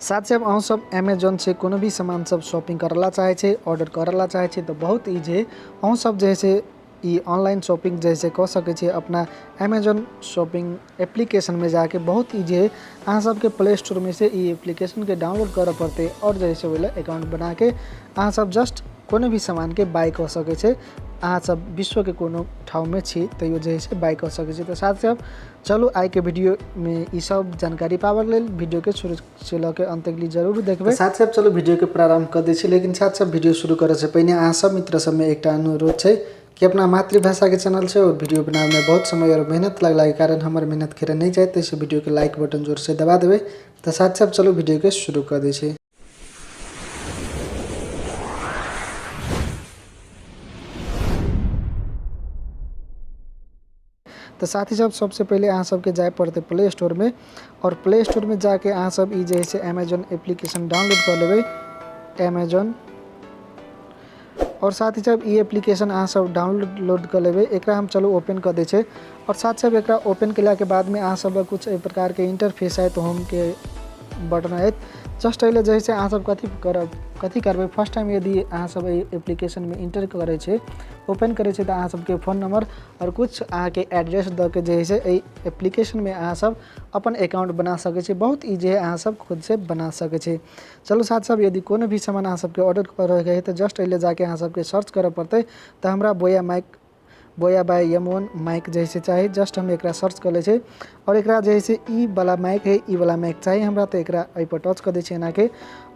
साथ से अहूँ सब अमेजोन से कोनो भी सामान सब शॉपिंग करला चाहे छे, ऑर्डर करला चाहे छे तो बहुत ईजी है। अहूँ सब जैसे ई ऑनलाइन शॉपिंग जैसे कर सके छे अपना अमेजोन शॉपिंग एप्लीकेशन में जाके बहुत ईजी है। अहाँ सबके प्ले स्टोर में से ई एप्लीकेशन के डाउनलोड करे पड़ते और जैसे वाला अकाउंट बना के अहाँ सब जस्ट कोनो भी सामान के बाय कर सके छे। अहाँ सब विश्व के कोनो ठाउँ में छी तो यो जैसे बाय कर सके छे। तो साथ से अब चलो आई के वीडियो में ये सब जानकारी पावर लेल वीडियो के शुरू से लेके अंत तक जरूर देखबे। साथ से अब चलो वीडियो के प्रारंभ कर दै छी, लेकिन साथ से वीडियो शुरू करे से पहले अहाँ सब मित्र सब में एक अनुरोध है कि अपना मातृभाषा के चैनल से और वीडियो बनाने में बहुत समय और मेहनत लगला के कारण हमारे मेहनत खेर नहीं जाए, तो इस वीडियो के लाइक बटन जोर से दबा देवे। तो साथ से अब चलो वीडियो के शुरू कर दै छी। तो साथ ही सबसे पहले अहाँ सबके जाए पड़ते प्ले स्टोर में, और प्ले स्टोर में जाके अहाँ सब ई जैसे अमेजोन एप्लीकेशन डाउनलोड कर लेवे अमेजोन। और साथ ही सब ई एप्लीकेशन अहाँ सब डाउनलोड कर लेवे। एक हम चलो ओपन कर दे छे, और साथ सब एक ओपन कला के बाद में अहाँ सब कुछ एक प्रकार के इंटरफेस है तो होम के बटन है। जस्ट अल जैसे अहाँ सब कथी करबे फर्स्ट टाइम यदि अहाँ सब एप्लीकेशन में इंटर करे छे ओपन करे छे तो अहाँ सबके फ़ोन नंबर और कुछ अहाँ के एड्रेस द के जैसे एप्लीकेशन में अहाँ सब अपन अकाउंट बना सके छे। बहुत ईजी है, अहाँ सब खुद से बना सके छे। चलो साथ सब यदि कोनो भी सामान अहाँ सबके ऑर्डर करे है तो जस्ट अल जाके अहाँ सबके सर्च करे पड़ते। तो हमरा बोया बाय M1 माइक जैसे चाहिए, जस्ट हम एक सर्च कर ले छे और एक जैसे ई वाला माइक है, ई वाला माइक चाहिए हमरा तो एक पर टच कर दे छे ना के।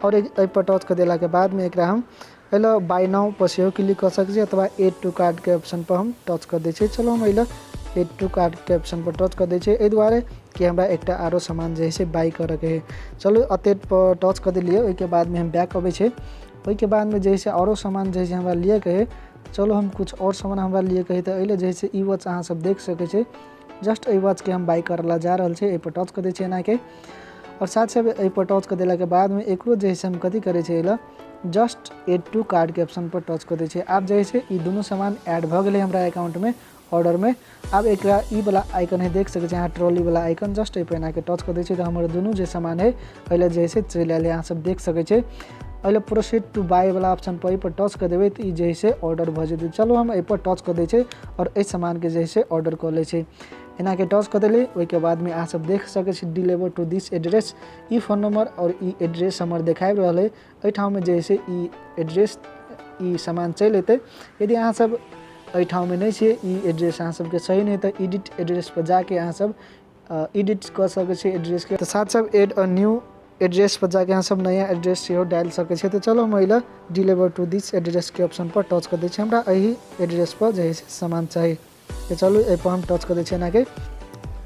और एक पर टच कर देला के बाद में एक हम पहले बाय नाउ पर से क्लिक कर सके छे अथवा एड टू कार्ड के ऑप्शन पर हम टच कर दे छे। चलो हम अल एड टू कार्ड के ऑप्शन पर टच कर दे छे ए दुआरे कि हमरा एक आरो सामान जैसे बाय करे के है। चलो अतेट पर टच कर दिलिए, ओके बाद में हम बैक अबे छे। ओके बाद में जैसे और सामान जैसे हमरा लिए के है, चलो हम कुछ और सामान हमरा लिए कही तो अल जैसे ई वॉच अहाँ सब देख सके छे। जस्ट ई वॉच के हम बाय करला जा रहा छे, ए पर टच कर दे छे ना के। और साथ से ए पर टच कर देला के बाद में एकरो जैसे हम कथी करे छे जस्ट एड टू कार्ड के ऑप्शन पर टच कर दे छे। आप जैसे ई दोनों सामान ऐड भ गए हमरा अकाउंट में ऑर्डर में। अब एक ई वाला आइकन है देख सके छे यहाँ ट्रॉली वाला आइकन, जस्ट ए पे ना के टच कर दे छे तो हमारे दोनों जो सामान है पहले जैसे चल आए यहाँ सब देख सके छे। अल प्रोसीड टू बाय वाला ऑप्शन पर टच कर देवे तो जैसे ऑर्डर भ जाते। चलो हम ए पर टच कर दे छे और इस सामान के जैसे ऑर्डर कर ले छे। एना के टच कर दिले, ओके बाद में आप सब देख सके छी डिलीवर टू दिस एड्रेस। ई फोन नंबर और ई एड्रेस हमारे देखाई रहा है एहि ठाम में जैसे ई एड्रेस ई सामान चल अते। यदि अहाँ सब एहि ठाम में नहीं छे ई एड्रेस अहाँ सबके सही नहीं तो एडिट एड्रेस पर जाके अहाँ सब एडिट कर सके छी एड्रेस के। तो साथ सब एड अ न्यू एड्रेस पर जाके अहाँ सब नया एड्रेस से डाल सके छे। तो चलो हम डिलीवर टू दिस एड्रेस के ऑप्शन पर टच कर दे छे। हमरा यही एड्रेस पर जैसे सामान चाहिए तो चलो ए पर हम टच कर दे छे ना के।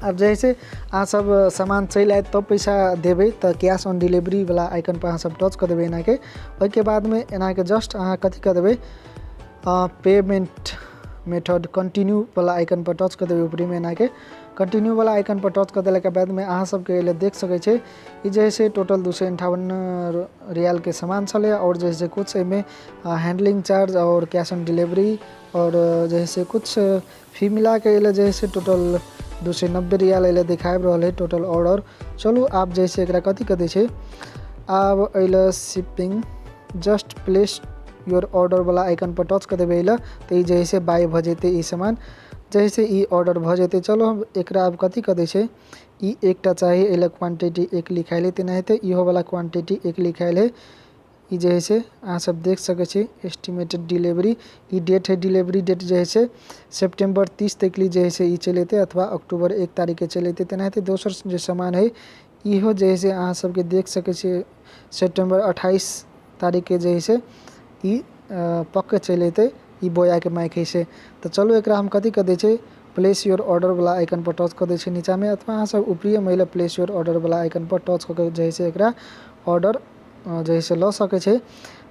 अब जैसे अहाँ सब सामान चल आए तो पैसा देवे तो कैश ऑन डिलीवरी वाला आइकन पर अहाँ सब टच कर देवे एना के। ओके बाद में एना के जस्ट अहाँ कथी कर देवे पेमेंट मेथड कंटिन्यू वाला आइकन पर टच कर देवे ऊपरी में एना के। कंटिन्यू वाला आइकन पर टच कर देला के बाद में अहाँ सबके लिए देख सके छे ई जैसे टोटल 258 रियाल के सामान चले और जैसे कुछ में हैंडलिंग चार्ज और कैश ऑन डिलीवरी और जैसे कुछ फी मिला के जैसे टोटल 290 रियाल अल दिखाई रहा है टोटल ऑर्डर। चलो आप जैसे एक कथी कर दे छे अब अल shipping just place your order वाला आइकन पर टच कर देवे तो जैसे बाय भ जेते ई सामान जैसे ई ऑर्डर भ जेते। चलो हम एक अब कथी कर दे छे ई एकटा चाहिए एल क्वांटिटी एक लिखाइल है नहीं तो इहो वाला क्वांटिटी एक लिखाइल है। ई जैसे अहाँ सब देख सके छे एस्टिमेटेड डिलीवरी ई डेट है डिलीवरी डेट जैसे सितंबर 30 तक ली जैसे ई चलते अथवा अक्टूबर 1 तारीख के चलते तेना तो दोसर जो सामान है इहो जैसे अहाँ सबके देख सके छे सितंबर 28 तारीख के जैसे ई पक्के चलते ई बोया के माइक है से। तो चलो एक हम कथी कर दे छे प्लेस योर ऑर्डर वाला आइकन पर टच कर दे छे नीचा में, अथवा अहाँ सब ऊपरी महिला प्लेस योर ऑर्डर वाला आइकन पर टच करके जैसे एक ऑर्डर जैसे लो सके छे।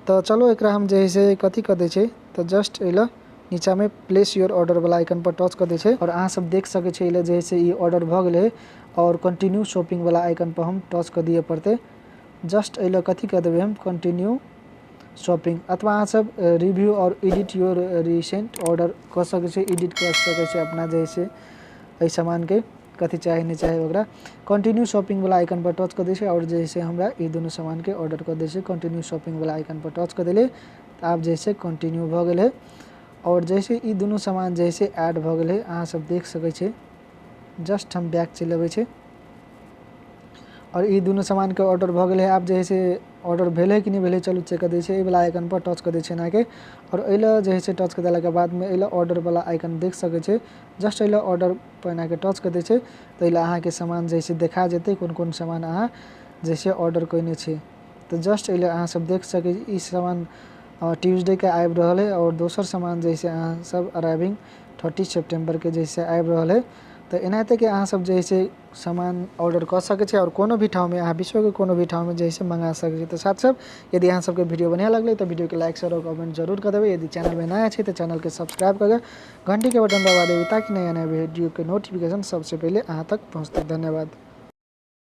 तो चलो एक हम जैसे कथी कर दे छे तो जस्ट एला नीचा में प्लेस योर ऑर्डर वाला आइकन पर टच कर दे छे और अहाँ सब देख सके छे जैसे ये ऑर्डर भ गए और कंटिन्यू शॉपिंग वाला आइकन पर हम टच कर दिए पड़ते। जस्ट एला कथी कर देवे हम कंटिन्यू शॉपिंग, अथवा अहाँ सब रिव्यू और एडिट योर रिसेंट ऑर्डर कर सके छे, एडिट कर सके छे अपना जैसे सामान के कथी चाही नहीं चाही वगैरह। कंटिन्यू शॉपिंग वाला आइकन पर टच कर दीजिए और जैसे हमरा ये दोनों सामान के ऑर्डर कर दीजिए। कंटिन्यू शॉपिंग वाला आइकन पर टच कर दिले तो आप जैसे कंटिन्यू भ गए और जैसे ये दोनों सामान जैसे ऐड भ गए अहाँ सब देख सकै छे। जस्ट हम बैक चल अबै छे और ये दोनों सामान के ऑर्डर भ गए। आप जैसे ऑर्डर भेले कि नहीं भेले चलू चेक कर दीजिए। ये वाला आइकन पर टच कर दीजिए ना के और अइला जैसे टच कर देला के बाद में अइला ऑर्डर वाला आइकन देख सकै छे। जस्ट अइला ऑर्डर पर ना के टच कर दीजिए तो अइला अहाँ के सामान जैसे देखा जेते कौन कौन सामान अहाँ जैसे ऑर्डर कइने छे। तो जस्ट अइला अहाँ सब देख सकै ई सामान ट्यूसडे के आबि रहल है और दोसर सामान जैसे अहाँ सब अराइविंग 30 सितंबर के जैसे आबि रहल है। तो एनाहिते के अहाँ सब जैसे सामान ऑर्डर कर सकै छे और कोनो भी ठाव में अहाँ विश्व के कोनो भी ठाव में जैसे मंगा सकै छे। तो साथ सब यदि अहाँ सबके वीडियो बढ़िया लगले तो वीडियो के लाइक शेयर और कमेंट जरूर कर देबे। यदि चैनल में नया छे तो चैनल के सब्सक्राइब करके घंटी के बटन दबा देबे ताकि नया नया वीडियो के नोटिफिकेशन सबसे पहले अहाँ तक पहुँचते। धन्यवाद।